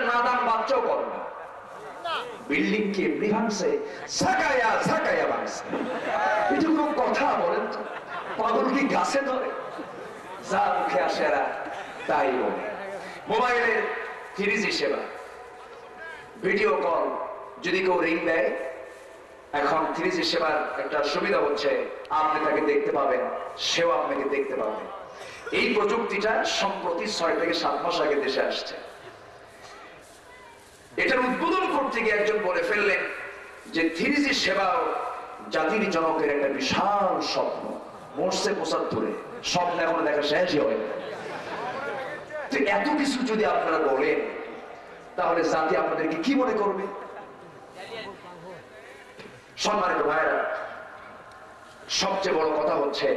নাদান বাচ্চাও করে না। বিল্ডিং কে এমনি ভাঙছে, ঝাঁকায়া ঝাঁকায়া ভাঙছে। এটুকু কথা বলেন তো, পাগল কি গাছে ধরে? যা মুখে আসে এরা তাই বলে। মোবাইলের 3G সেবা, ভিডিও কল যদি কেউ রিং দেয়, এখন 3G সেবার একটা সুবিধা হচ্ছে আপনি তাকে দেখতে পাবেন, সেও আপনাকে দেখতে পাবে। এই প্রযুক্তিটা সম্প্রতি 6 থেকে 7 মাস আগে দেশে আসছে। এটার উদ্বোধন করতে গিয়ে একজন বলে ফেললেন যে 3G সেবাও জাতির জনকের একটা বিশাল স্বপ্ন, মরছে 75-এ, স্বপ্ন এখনো দেখা শেষই হয় না। এত কিছু যদি আপনারা বলেন, তাহলে জাতি আপনাদেরকে কি মনে করবে? সম্মানিত ভাইরা, সবচেয়ে বড় কথা হচ্ছে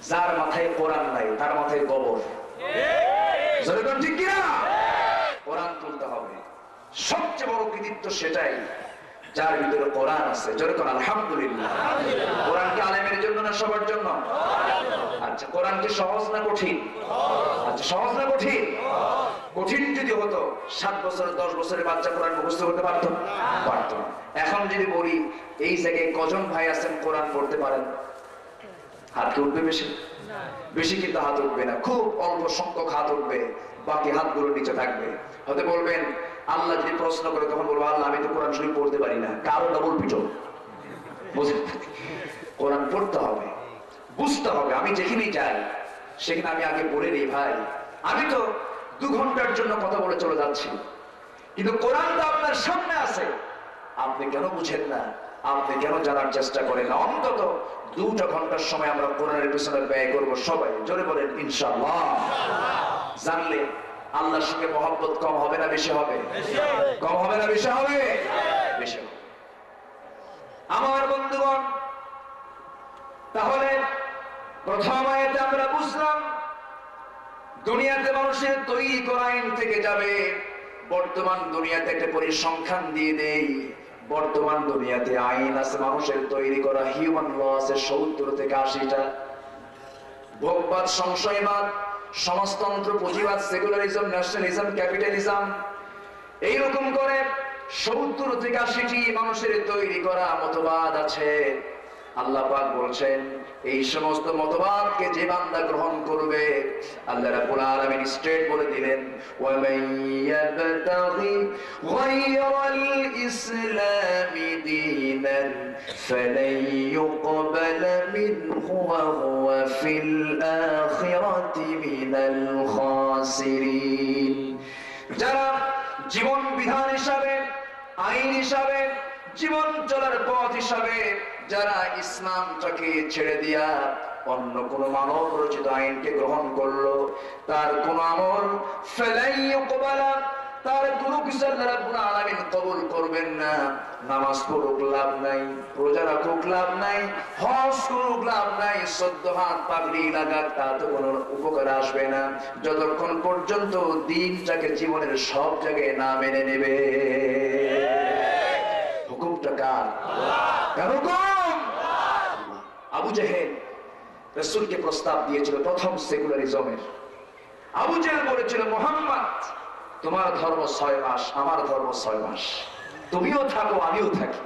যার মাথায় কোরআন নাই তার মাথায় গোবর। ঠিক কিনা? কোরআন তুলতে হবে। সবচেয়ে বড় কৃতিত্ব সেটাই যার ভিতরে কোরআন আছে। যেরকম আলহামদুলিল্লাহ। কোরআন কি আলেমের জন্য না সবার জন্য? আচ্ছা, কোরআন কি সহজ না কঠিন? আচ্ছা, সহজ না কঠিন? কঠিন যদি হতো 7 বছর 10 বছরের বাচ্চা কোরআন মুখস্থ করতে পারতো? পারতো। এখন যদি বলি এই জায়গায় কজন ভাই আছেন কোরআন পড়তে পারেন? হাত কি উঠবে? বেশি বেশি কিন্তু হাত উঠবে না, খুব অল্প সংখ্যক হাত উঠবে, বাকি হাতগুলো নিচে থাকবে। হয়তো বলবেন, আল্লাহ যদি প্রশ্ন করে তখন বলবো, আল্লাহ আমি তো কোরআন শরীফ পড়তে পারি না। কারো ডবল পিটো। বুঝলেন? কোরআন পড়তে হবে, বুঝতে হবে। আমি যেখানেই যাই সেখানে আমি আগে বলে নিই, ভাই আমি তো 2 ঘন্টার জন্য কথা বলে চলে যাচ্ছি, কিন্তু কোরআন তো আপনার সামনে আছে, আপনি কেন বুঝেন না? আপনি কেন জানার চেষ্টা করেন না? অন্তত 2টা ঘন্টার সময় আমরা কোরআনের পিছনে ব্যয় করবো সবাই। জোরে বলেন ইনশাআল্লাহ। জানলে আল্লাহর সঙ্গে মহব্বত কম হবে না বেশি হবে? কম হবে না বেশি হবে? বেশি হবে। আমার বন্ধুগণ, তাহলে প্রথম আয়াতে আমরা বুঝলাম দুনিয়াতে মানুষের তৈরি করা আইন থেকে যাবে। বর্তমান দুনিয়াতে একটা পরিসংখ্যান দিয়ে দেই, বর্তমান দুনিয়াতে আইন আছে মানুষের তৈরি করা, হিউম্যান ল আছে 70 থেকে 80টা। ভোগবাদ, সংশয়বাদ, সমাজতন্ত্র, পুঁজিবাদ, সেকুলারিজম, ন্যাশনালিজম, ক্যাপিটালিজম, এইরকম করে 70 থেকে 80টি মানুষের তৈরি করা মতবাদ আছে। আল্লাহ পাক বলছেন এই সমস্ত মতবাদকে যে বান্দা গ্রহণ করবে, আল্লাহ রাব্বুল আলামিন স্ট্রেট বলে দিলেন, ওয়া মান ইয়াবতাগি গায়রাল ইসলামি দীনান ফালান ইউকবালা মিনহু ওয়া হুয়া ফিল আখিরাতি মিনাল খাসিরিন। যারা জীবন বিধান হিসাবে, আইন হিসাবে, জীবন চলার পথ হিসাবে যারা ইসলামটাকে ছেড়ে দিয়া অন্য কোন মানব রচিত আইনকে গ্রহণ করলো, তার কোন আমল তার কোন কিছু আল্লাহ রাব্বুল আলামিন কবুল করবেন না। নামাজ পড়ুক লাভ নাই, রোজা রাখুক লাভ নাই, হজ করুক লাভ নাই, 14 হাত পাগড়ি লাগাক তাতে কোনো উপকার আসবে না, যতক্ষণ পর্যন্ত দ্বীনটাকে জীবনের সব জায়গায় না মেনে নেবে। হুকুমটা কার? কার হুকুম? আবু জেহেল রাসূলকে প্রস্তাব দিয়েছিল প্রথম সেকুলারিজমের। আবু জেহেল বলেছিল, মুহাম্মদ তোমার ধর্ম 6 মাস, আমার ধর্ম 6 মাস, তুমিও থাকো আমিও থাকি।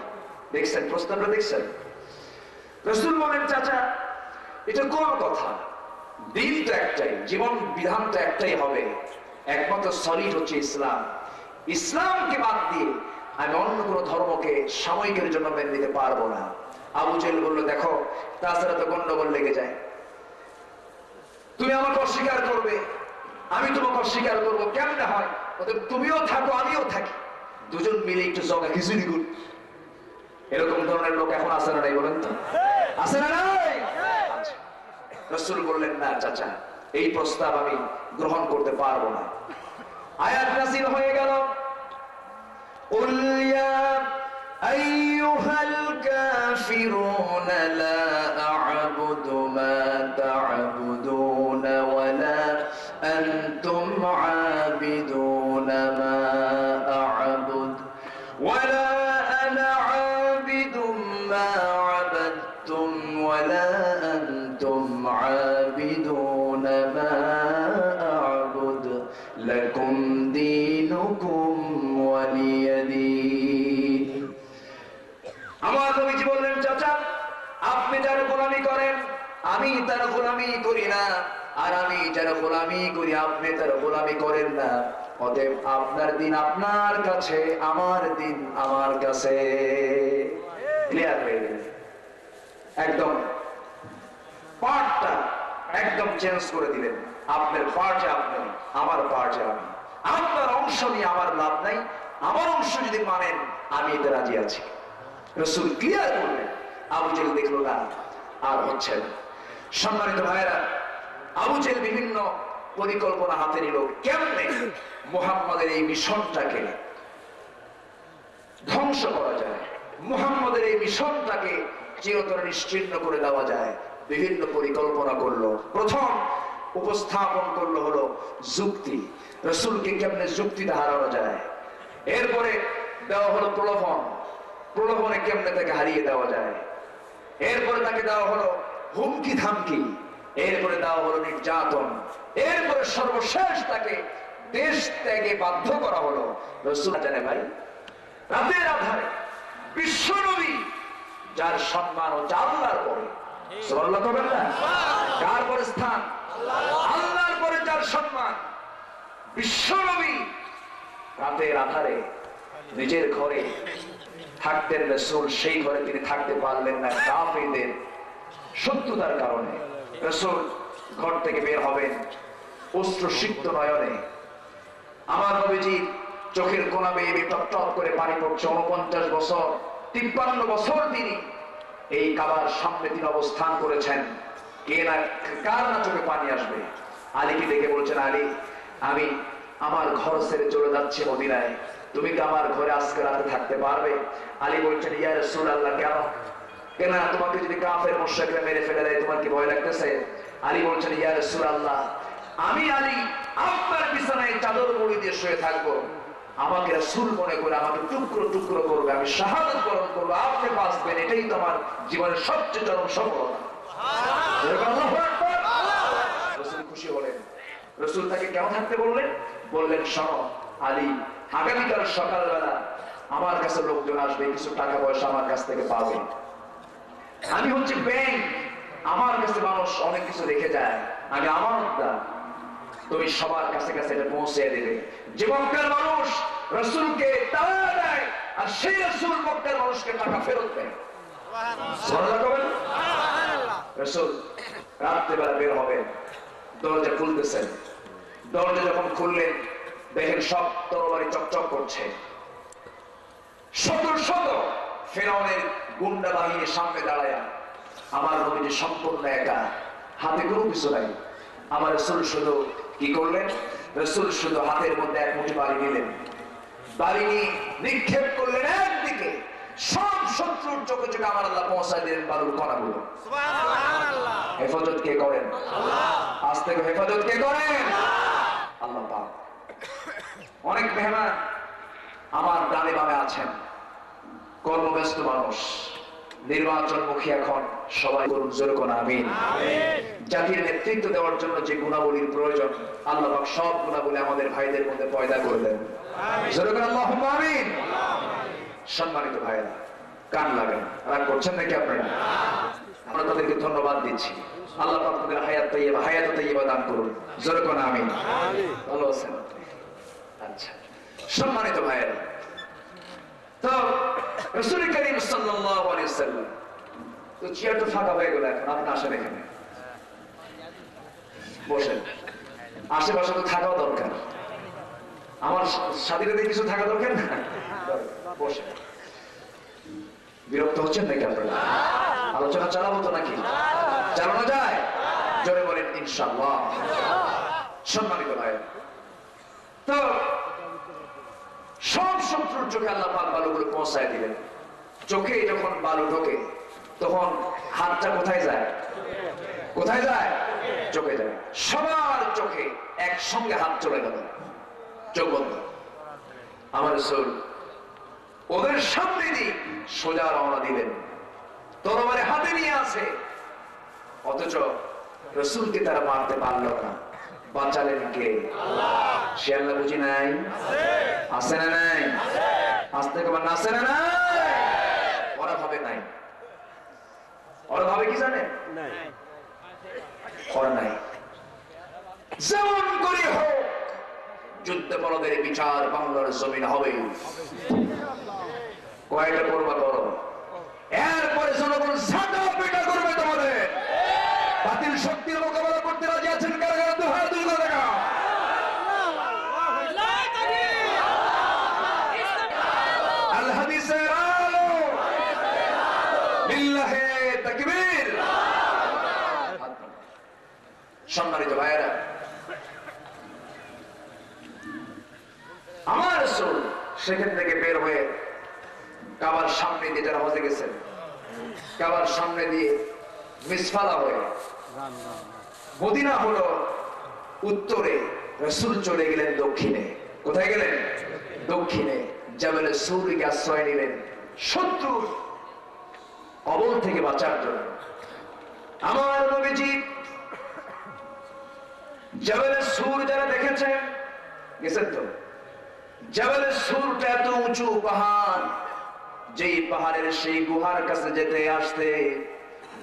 দেখছেন প্রস্তাবটা? দেখছেন? রাসূল বলেন, চাচা এটা কোন কথা? দিন তো একটাই, জীবন বিধান তো একটাই হবে, একমাত্র সলিড হচ্ছে ইসলাম। ইসলামকে বাদ দিয়ে আমি অন্য কোন ধর্মকে সাময়িকের জন্য মেনে নিতে পারবো না। আবু জেহেল বলল, দেখো তাছাড়া তো গন্ডগোল লেগে যায়, তুমি আমাকে অস্বীকার করবে, আমি তোমাকে অস্বীকার করবো, কেমনে হয়? তুমিও থাকো আমিও থাকি, দুজন মিলে একটু জগা খিচুড়ি করি। এরকম ধরনের লোক এখন আছে না নাই বলেন তো? আছে না নাই? রাসূল বললেন, না চাচা এই প্রস্তাব আমি গ্রহণ করতে পারবো না। আয়াত নাযিল হয়ে গেল, قل يا أيها الكافرون لا أعبد ما تعبدون ولا أنتم عابدون ما أعبد ولا أنا عابد ما عبدتم ولا أنتم عابدون ما أعبد لكم دينكم গোলামি করি না, আর আমি যারা গোলামি করি আপনি তার গোলামি করেন না। অতএব আপনার দিন আপনার কাছে, আমার দিন আমার কাছে। ক্লিয়ার হয়ে গেল? একদম পার্টটা একদম চেঞ্জ করে দিলেন। আপনার পার্টে আপনি, আমার পার্টে আমি। আপনার অংশ নিয়ে আমার লাভ নাই, আমার অংশ যদি মানেন আমি এতে রাজি আছি। রাসূল ক্লিয়ার করলেন। আবু জেহেল দেখলো না, আর হচ্ছে না। সম্মানিত ভাইয়েরা, আবু জেহেল বিভিন্ন পরিকল্পনা হাতে নিল, কেমনে মুহাম্মাদের এই মিশনটাকে ধ্বংস করা যায়, মুহাম্মাদের এই মিশনটাকে চিরতরে নিশ্চিহ্ন করে দেওয়া যায়। বিভিন্ন পরিকল্পনা করলো। প্রথম উপস্থাপন করলো হলো যুক্তি, রাসূলকে কেমনে যুক্তিতে হারানো যায়। এরপরে দেওয়া হলো প্রলোভন, প্রলোভনে কেমনে তাকে হারিয়ে দেওয়া যায়। এরপরে তাকে দেওয়া হলো হুমকি ধামকি, এরপরে দেওয়া হলো নির্যাতন, এরপরে সর্বশেষ তাকে দেশ ত্যাগে বাধ্য করা হলো। রাসূল জানে ভাই, রাতের আধারে বিশ্বনবী যার সম্মান ও আল্লাহর পরে, সুবহানাল্লাহ কবেন না, কার পরে স্থান? আল্লাহর পরে যার সম্মান, বিশ্বনবী রাতের আধারে নিজের ঘরে থাকতেন রাসূল, সেই ঘরে তিনি থাকতে পারলেন না কাফেরদের শত্রুতার কারণে। রাসূল ঘর থেকে বের হবেন অশ্রুসিক্ত নয়নে। আমার নবীজি চোখের কোনা বেয়ে টপ টপ করে পানি পড়ছে। 49 বছর, 53 বছর তিনি এই কাবার সামনে তিনি অবস্থান করেছেন। কে না, কার না চোখে পানি আসবে? আলীকে দেখে বলছেন, আলী আমি আমার ঘর ছেড়ে চলে যাচ্ছি মদিনায়, তুমি কি আমার ঘরে আজকে রাতে থাকতে পারবে? আলী বলছেন, ইয়া রাসূলুল্লাহ, কেন তোমাকে যদি কাফের মুশরিকরা মেরে ফেলে দেয় তোমার কি ভয় লাগতেছে? আলী বলছেন, ইয়া রাসূলুল্লাহ, আমি আলী আপনার বিছানায় চাদর মুড়ি দিয়ে শুয়ে থাকবো, আমাকে রাসূল মনে করে আমাকে টুকরো টুকরো করবে, আমি শাহাদাত বরণ করবো, আপনি বাঁচবেন, এটাই তো আমার জীবনের সবচেয়ে চরম সফলতা। রাসূল খুশি হলেন। রাসূল তাকে কেমন থাকতে বললেন? বললেন, শোনো আলী, আগামীকাল সকালবেলা আমার কাছে লোকজন আসবে, কিছু টাকা পয়সা আমার কাছ থেকে পাবে। আমি হচ্ছে ব্যাংক, আমার কাছে মানুষ অনেক কিছু রেখে যায়, আমি আমানতদার, তুমি সবার কাছে কাছে এটা পৌঁছে দেবে। যে মক্কার মানুষ রাসূলকে টাকা দেয়, আর সেই রাসূল মক্কার মানুষকে টাকা ফেরত দেয়। রাসূল রাত্রেবেলা বের হবেন, দরজা খুলতেছেন। দরজা যখন খুললেন দেখেন সব তরবারি চকচক করছে। শত শত ফেরাউনের গুন্ডা বাহিনীর সামনে দাঁড়ায়া আমার নবীজি সম্পূর্ণ একা, হাতে কোনো কিছু নাই। আমার রাসূল শুধু কি করলেন? রাসূল শুধু হাতের মধ্যে এক মুঠি বালি নিলেন, বালি নিয়ে নিক্ষেপ করলেন একদিকে, সব শত্রুর চোখে চোখে আমার আল্লাহ পৌঁছায় দিলেন বালুর কণাগুলো। সুবহানাল্লাহ। হেফাজত কে করেন? আল্লাহ। আজ থেকে হেফাজত কে করেন? আল্লাহ পাক। অনেক মেহমান আমার ডানে বামে আছেন, কর্মব্যস্ত মানুষ, নির্বাচনমুখী, এখন সবাই করুন জোরে কোন আমিন। জাতির নেতৃত্ব দেওয়ার জন্য যে গুণাবলীর প্রয়োজন আল্লাহ পাক সব গুণাবলী আমাদের ভাইদের মধ্যে পয়দা করে দেন। জোরে কোন আল্লাহুম্মা আমিন। সম্মানিত ভাইরা, কান লাগান, রাগ করছেন নাকি আপনারা? আমরা তাদেরকে ধন্যবাদ দিচ্ছি। আল্লাহ পাক তাদের হায়াত তাইয়্যিবা দান করুন। জোরে কোন আমিন। ভালো আছেন? আচ্ছা, সম্মানিত ভাইরা, তো রাসূল করিম সাল্লাল্লাহু আলাইহি ওয়াসাল্লাম, তো চেয়ারটা ফাঁকা হয়ে গেল, এখন আপনি আসেন এখানে বসেন। আশেপাশে তো থাকাও দরকার, আমার সাথীদের কিছু থাকা দরকার না? বসেন। বিরক্ত হচ্ছেন নাকি আপনারা? আলোচনা চালাবো তো নাকি? চালানো যায়? জোরে বলেন ইনশাআল্লাহ। সম্মানিত ভাই, তো সব শত্রুর চোখে আল্লাহ পাক বালুগুলো পৌঁছায় দিলেন। চোখে যখন বালু ঢোকে তখন হাতটা কোথায় যায়? কোথায় যায়? চোখে যায়। সবার চোখে একসঙ্গে হাত চলে গেল, চোখ বন্ধ। আমার রাসূল ওদের সামনে দিয়ে সোজা রওনা দিলেন, তরবারি হাতে নিয়ে আছে, অথচ রাসূলকে তারা মারতে পারল না। বাঁচালেন কে? আল্লাহ। সে আল্লাহ বুঝি নাই? আছে না নাই? আসতে কবার না, আছে না নাই? ওরা ভাবে নাই। ওরা ভাবে কি জানে? হয় নাই। যেমন করে হোক যুদ্ধাপরাধের বিচার বাংলার জমিন হবে। কয়টা করবা করো, এরপরে জনগণ ঝাঁটা পেটা করবে তোমাদের। বাতিল শক্তির মোকাবেলা করতে রাজি আছেন কারা কারা? তো হাত তুলে দেখা। আল হাদিসের আলো, বিল্লাহে তাকবীর। সম্মানিত ভাইয়েরা, আমার রাসূল সেখান থেকে বের হয়ে কাবার সামনে দিয়ে, যারা হজে গেছেন, কাবার সামনে দিয়ে মিসফালা হয়ে মদিনা হলো উত্তরে, রাসূল চলে গেলেন দক্ষিণে। কোথায় গেলেন? দক্ষিণে। জাবালে সূরকে আশ্রয় নিলেন শত্রুর কবল থেকে বাঁচার জন্য। আমার নবীজি জাবালে সূর যারা দেখেছেন, গেছেন তো? জাবালে সূরটা এত উঁচু পাহাড়, যেই পাহাড়ের সেই গুহার কাছে যেতে আসতে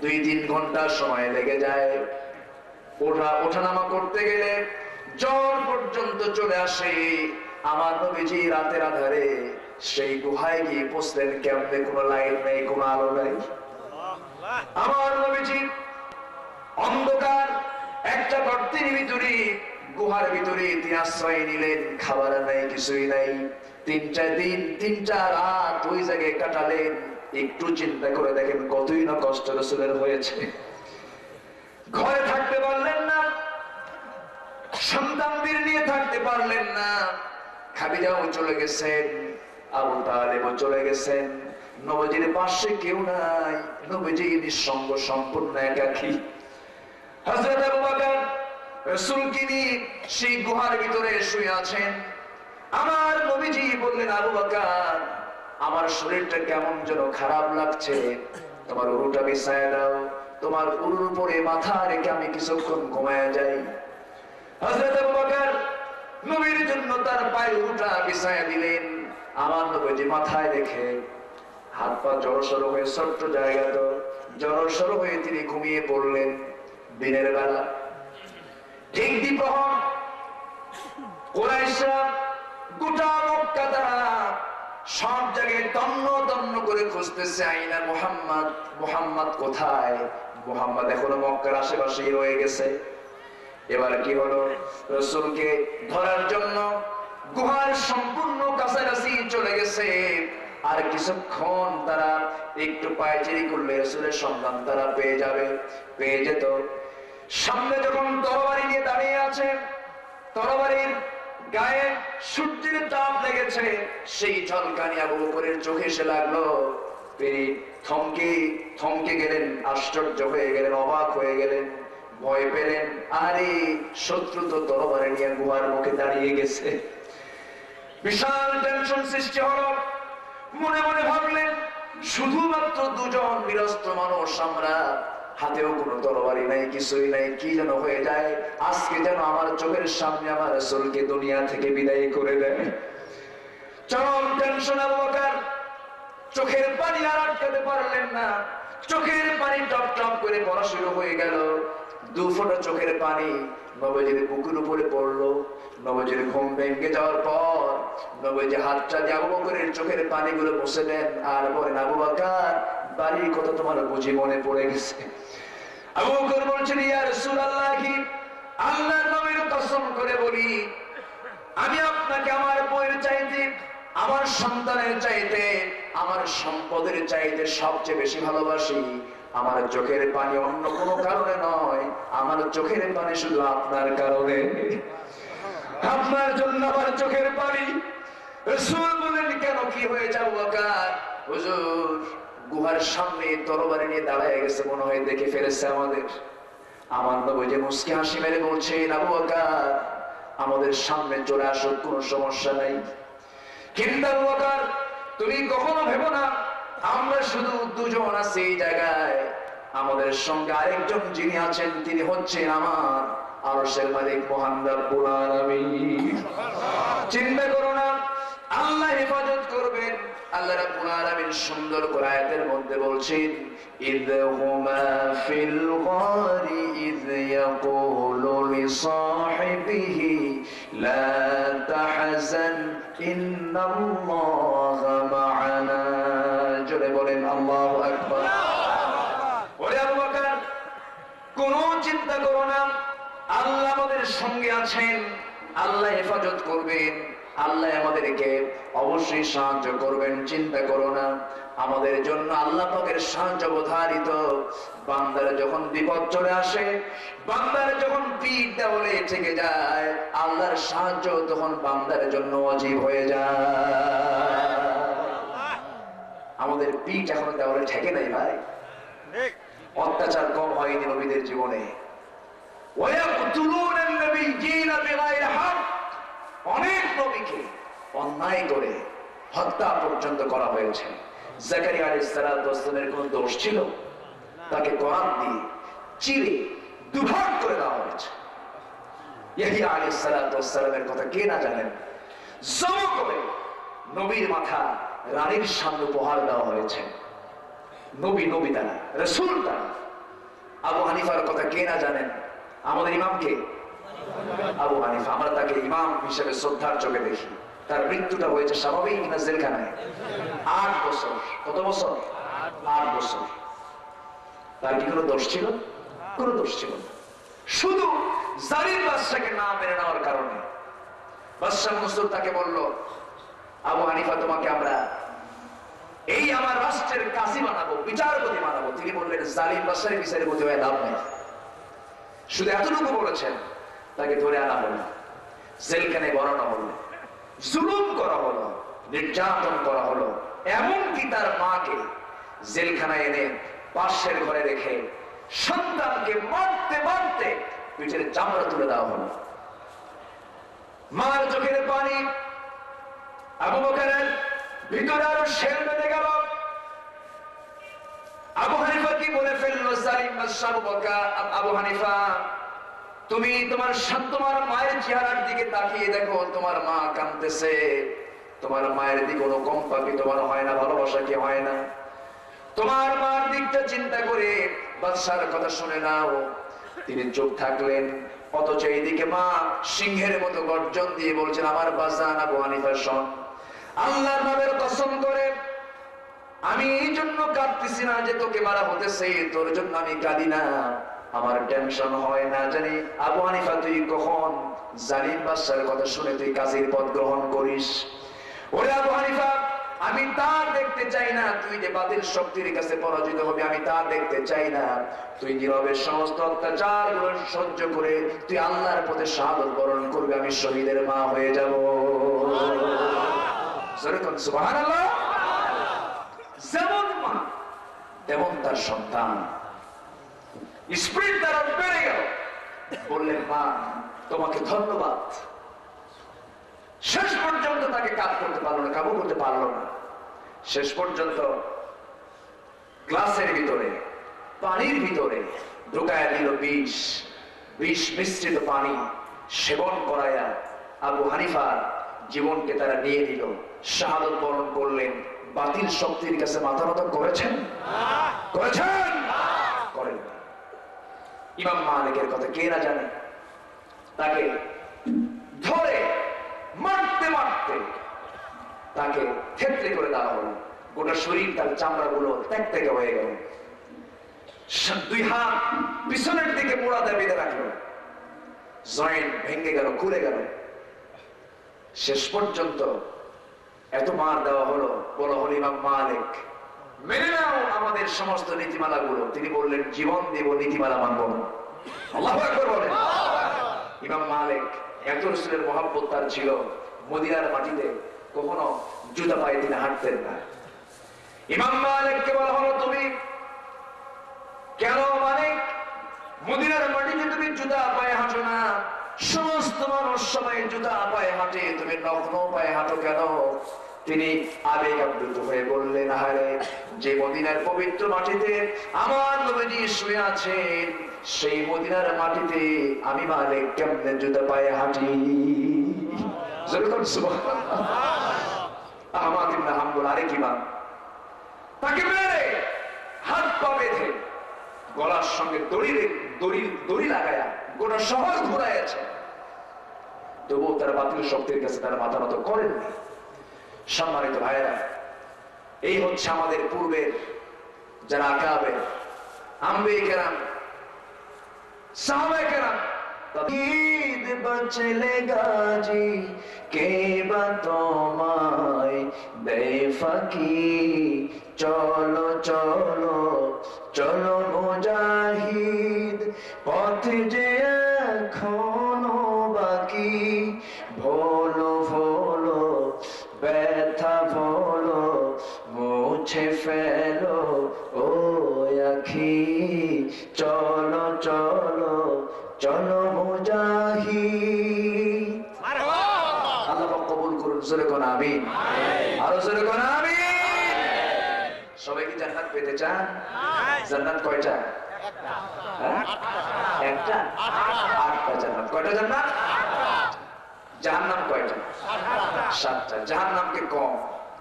2-3 ঘন্টা সময় লেগে যায়। ওঠানামা করতে গেলে জ্বর পর্যন্ত চলে আসে। আমার নবীজি রাতের আধারে সেই গুহায় গিয়ে পৌঁছলেন কেমনে? কোনো লাইট নেই, কোনো আলো নেই। আমার নবীজি অন্ধকার একটা গর্তের ভিতরে, গুহার ভিতরে তিনি আশ্রয় নিলেন। খাবার নাই, কিছুই নাই। 3টা দিন 3টা রাত ওই জায়গায় কাটালেন। একটু চিন্তা করে দেখেন কতই না কষ্ট রাসূলের হয়েছে। ঘরে থাকতে পারলেন না, সন্তানদের নিয়ে থাকতে পারলেন না। খাদিজাও চলে গেছেন, আবু তালেবও চলে গেছেন। নবীজির পাশে কেউ নাই, নবীজি নিঃসঙ্গ, সম্পূর্ণ একাকী। হযরত আবু বকর রাসূলকে নিয়ে সেই গুহার ভিতরে শুয়ে আছেন। আমার নবীজি বললেন, আবু বকর, আমার শরীরটা কেমন যেন খারাপ লাগছে, তোমার উরুটা বিছায় দাও। তোমার উরুর উপরে মাথা রেখে আমি কিছুক্ষণ ঘুমায় যাই। হযরত আবু বকর নবীর জন্য তার পায়ে উরুটা বিছায় দিলেন। আমার নবীজি মাথায় রেখে হাত পা জড়সড় হয়ে, ছোট্ট জায়গা তো, জড়সড় হয়ে তিনি ঘুমিয়ে পড়লেন। দিনের বেলা ঠিক দ্বিপ্রহর, কুরাইশরা গোটা মক্কা তারা সব জায়গায় তন্ন তন্ন করে খুঁজতেছে, আইনা মুহাম্মদ, মুহাম্মদ কোথায়? মুহাম্মদ এখনো মক্কার আশেপাশেই রয়ে গেছে। এবার কি হলো? রাসূলকে ধরার জন্য গুহার সম্পূর্ণ কাছাকাছি চলে গেছে। আর কিছুক্ষণ তারা একটু পায়চারি করলে রাসূলের সন্ধান তারা পেয়ে যাবে, পেয়ে যেত। সামনে যখন তরবারি নিয়ে দাঁড়িয়ে আছে, তরবারির গায়ে সূর্যের তাপ লেগেছে, সেই ঝলকানি আবু বকরের চোখে এসে লাগলো। তিনি থমকে গেলেন, আশ্চর্য হয়ে গেলেন, অবাক হয়ে গেলেন, ভয় পেলেন। আরে শত্রু তো তরবারি নিয়ে গুহার মুখে দাঁড়িয়ে গেছে। বিশাল টেনশন সৃষ্টি হলো। মনে মনে ভাবলেন, শুধুমাত্র 2 জন নিরস্ত্র মানুষ, আমরা হাতেও কোনো তরবারি নাই, কিছুই নাই, কি যেন হয়ে যায়। আজকে যেন আমার চোখের সামনে আমার রাসূলকে দুনিয়া থেকে বিদায় করে দেয়। চরম টেনশন আবু বকর, চোখের পানি আর আটকাতে পারলেন না। চোখের পানি টপ টপ করে পড়া শুরু হয়ে গেল। 2 ফোঁটা চোখের পানি নবীজির বুকের উপরে পড়লো। নবীজির ঘুম ভেঙে যাওয়ার পর নবীজি হাতটা দিয়ে আবু বকরের চোখের পানিগুলো মুছে দেন আর বলেন, আবু বকর, বাড়ির কথা তোমার বুঝি মনে পড়ে গেছে? আবু বকর বলছেন, ইয়া রাসূলুল্লাহ, আল্লাহর নবীর কসম করে বলি, আমি আপনাকে আমার বউয়ের চাইতে, আমার সন্তানের চাইতে, আমার সম্পদের চাইতে সবচেয়ে বেশি ভালোবাসি। আমার চোখের পানি অন্য কোনো কারণে নয়, আমার চোখের পানি শুধু আপনার কারণে। আপনার জন্য আমার চোখের পানি। রাসূল বলেন, কেন, কি হয়েছে আবু বকর? হুজুর, গুহার সামনে তরবারি নিয়ে দাঁড়ায় গেছে, মনে হয় দেখে ফেলেছে আমাদের। আমার নবী মুস্কি হাসি মেরে বলছেন, আবু বকর, আমাদের সামনে চলে আসো, কোনো সমস্যা নাই। কিন্তু আবু বকর, তুমি কখনো ভেবো না আমরা শুধু 2 জন আছি এই জায়গায়, আমাদের সঙ্গে আরেকজন যিনি আছেন তিনি হচ্ছেন আমার আরশের মালিক মহান রব্বুল আলামিন। চিন্তা করো না, আল্লাহ হেফাজত করবেন, আল্লাহ রাব্বুল আলামিন সুন্দর করে আয়াতের মধ্যে বলছেন ইযহুমা ফিল গারি ইয ইয়াকুলু লিসাহিবিহি লা তাহজান ইন্নাল্লাহা মা'ানা। জোরে বলেন আল্লাহু আকবার। ওরে আবু বকর, কোনো চিন্তা করো না, আল্লাহ আমাদের সঙ্গে আছেন, আল্লাহ হেফাজত করবেন, আল্লাহ আমাদেরকে অবশ্যই সাহায্য করবেন, চিন্তা করো না। আমাদের জন্য আল্লাহ পাকের সাহায্য অবধারিত। বান্দার যখন বিপদ চলে আসে, বান্দার যখন পিঠ দেওয়ালে ঠেকে যায়, আল্লাহর সাহায্য তখন বান্দার জন্য ওয়াজিব হয়ে যায়। আমাদের পিঠ এখন দেওয়ালে ঠেকে নাই ভাই, অত্যাচার কম হয়নি নবীদের জীবনে। অনেক নবীকে অন্যায় করে হত্যা পর্যন্ত করা হয়েছে। জাকারিয়া আলাইহিস সালামের কোন দোষ ছিল? তাকে কোরআন দিয়ে চিরে দুভাগ করে দেওয়া হয়েছে। ইয়াহইয়া আলাইহিস সালামের কথা কে না জানেন? জমা করে নবীর মাথা রানীর সামনে উপহার দেওয়া হয়েছে। নবী দ্বারা, রাসূল দ্বারা। আবু হানিফার কথা কে না জানেন? আমাদের ইমামকে আবু হানিফা, আমরা তাকে ইমাম হিসেবে শ্রদ্ধার চোখে দেখি। তার মৃত্যুটা হয়েছে স্বাভাবিক না জেলখানায়? 8 বছর। কত বছর? 8 বছর। তার কি কোনো দোষ ছিল? কোনো দোষ ছিল না। শুধু জালিম বাদশাকে না মেনে নেওয়ার কারণে বাদশা মনসুর তাকে বলল, আবু হানিফা তোমাকে আমরা এই আমার রাষ্ট্রের কাজী বানাবো, বিচারপতি বানাবো। তিনি বললেন জালিম বাদশার বিচারপতি হয়ে লাভ নেই। শুধু এতটুকু বলেছেন, তাকে ধরে আনা হলো, জেলখানায় বরানো হলো, জুলুম করা হলো, নির্যাতন করা হলো। এমনকি তার মাকে জেলখানায় এনে পাশের ঘরে রেখে সন্তানকে মারতে মারতে পিঠের চামড়া তুলে দেওয়া হলো। মার চোখের পানি আবু বকরের ভিতরে আরো শেল বেঁধে গেল। আবু হানিফা কি বলে ফেললো? জালিম বাদশা আবু বকর, আবু হানিফা তুমি তোমার মায়ের চেহারার দিকে তাকিয়ে দেখো, তোমার মা কাঁদতেছে। তোমার মায়ের দিকে কোনো কম্পা কি তোমার হয় না? ভালোবাসা কি হয় না? তোমার মার দিকটা চিন্তা করে বাদশার কথা শুনে নাও। তিনি চুপ থাকলেন, অথচ এইদিকে মা সিংহের মতো গর্জন দিয়ে বলছেন, আমার বাজান আবু হানিফা শোন, আল্লাহর নামের কসম করে আমি এই জন্য কাঁদতেছি না যে তোকে মারা হতেছে, তোর জন্য আমি কাঁদি না। আমার টেনশন হয় না জানি আবু হানিফা তুই কখন জালিম বাদশার কথা শুনে তুই কাজীর পদ গ্রহণ করিস। ওরে আবু হানিফা, আমি তা দেখতে চাই না তুই যে বাতিল শক্তির কাছে পরাজিত হবে, আমি তা দেখতে চাই না। তুই নীরবে সমস্ত অত্যাচার সহ্য করে তুই আল্লাহর পথে শাহাদত বরণ করবি, আমি শহীদের মা হয়ে যাব। সুবহানাল্লাহ। যেমন মা তেমন তার সন্তান, স্পিরিট তারা বেড়ে গেল। বললেন মা তোমাকে ধন্যবাদ। শেষ পর্যন্ত তাকে কাজ করতে পারলো না, কাবু করতে পারলো না। শেষ পর্যন্ত গ্লাসের ভিতরে, পানির ভিতরে ঢুকায় দিল বিষ মিশ্রিত পানি সেবন করায়া আবু হানিফার জীবনকে তারা নিয়ে নিল। শাহাদত বরণ করলেন। বাতিল শক্তির কাছে মাথা নত করেছেন? করেছেন? করেন। ইমাম মালিকের কথা কে না জানে? তাকে ধরে মারতে মারতে তাকে থেতলে করে দেওয়া হলো। গোটা শরীর তার চামড়া গুলো ত্যাগ হয়ে গেল। 2 হাত পিছনের দিকে মোড়া দিয়ে বেঁধে রাখলো। জয়েন্ট ভেঙে গেল, খুলে গেল। শেষ পর্যন্ত এত মার দেওয়া হলো, বলা হলো ইমাম মালিক মেনে নাও আমাদের সমস্ত নীতিমালা গুলো। তিনি বললেন জীবন দেব, নীতিমালা মানব না। আল্লাহু আকবার বলেন। ইমাম মালিক এত রাসূলের মহব্বত তার ছিল, মদিনার মাটিতে কখনো জুতা পায়ে তিনি হাঁটতেন না। ইমাম মালিককে বলা হলো তুমি কেন মালিক মদিনার মাটিতে তুমি জুতা পায়ে হাঁটো না? সমস্ত মানুষ সবাই জুতা পায়ে হাঁটে, তুমি নগ্ন পায়ে হাঁটো কেন? তিনি আবেগ আপ্লুত হয়ে বললেন, আরে যে মদিনার পবিত্র মাটিতে আমার নবীজি শুয়ে আছেন, সেই মদিনার মাটিতে আমি মালিক কেমনে জুতা পায়ে হাঁটি? আহমদ ইবনে হাম্বল আরেক ইমাম, তাকে মেরে হাত পা বেঁধে গলার সঙ্গে দড়ি লাগায়া গোটা শহর ঘুরাইয়াছে, তবুও তারা বাতিল শক্তির কাছে তারা মাথা নত করেননি। সম্মানিত ভাইয়েরা, এই হচ্ছে আমাদের পূর্বের যারা আকাবের আম্বিয়ে কেরাম, সাহাবায়ে কেরাম। ঈদ বচলে গাজী কে বা তোমায় বেফাকি, চলো চলো চলো মুজাহিদ, পথে যে এখনো বাকি, ভোলো ভোলো ব্যথা ভোলো, মুছে ফেলো ও আখি, চলো চলো চলো মুজাহিদ। আল্লাহ পাক কবুল করুন, জোরে কোন আমিন, আরো জোরে কোন আমিন। সবাই কি জান্নাত পেতে চান? জান্নাত কয়টা? একটা? আটটা জান্নাত। কয়টা জান্নাত? জাহান্নাম কয়টা? সাতটা। জাহান্নামকে কম,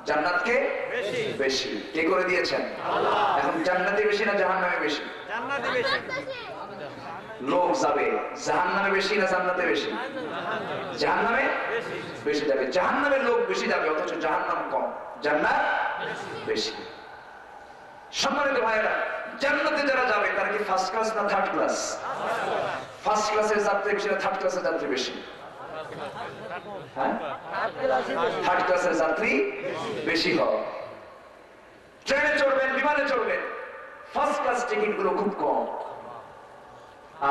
জান্নাতকে বেশি। কে করে দিয়েছেন? এখন জান্নাতে বেশি না জাহান্নামে বেশি? জান্নাতে বেশি। লোক যাবে জাহান্নামে বেশি না জান্নাতে বেশি? জাহান্নামে বেশি যাবে। জাহান্নামে লোক বেশি যাবে, অথচ জাহান্নাম কম, জান্নাত বেশি। সম্মানিত ভাইয়েরা, জান্নাতে যারা যাবে তারা কি ফার্স্ট ক্লাস না থার্ড ক্লাস? ফার্স্ট ক্লাসের যাত্রী বেশি না থার্ড ক্লাসের যাত্রী বেশি? থার্ড ক্লাসের যাত্রী বেশি হয়। ট্রেনে চড়বেন, বিমানে চড়বেন, ফার্স্ট ক্লাস টিকিট গুলো খুব কম,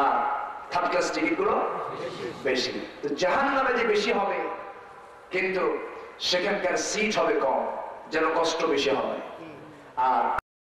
আর থার্ড ক্লাস টিকিট গুলো বেশি। তো জাহান্নামে যে বেশি হবে, কিন্তু সেখানকার সিট হবে কম, যেন কষ্ট বেশি হয়। আর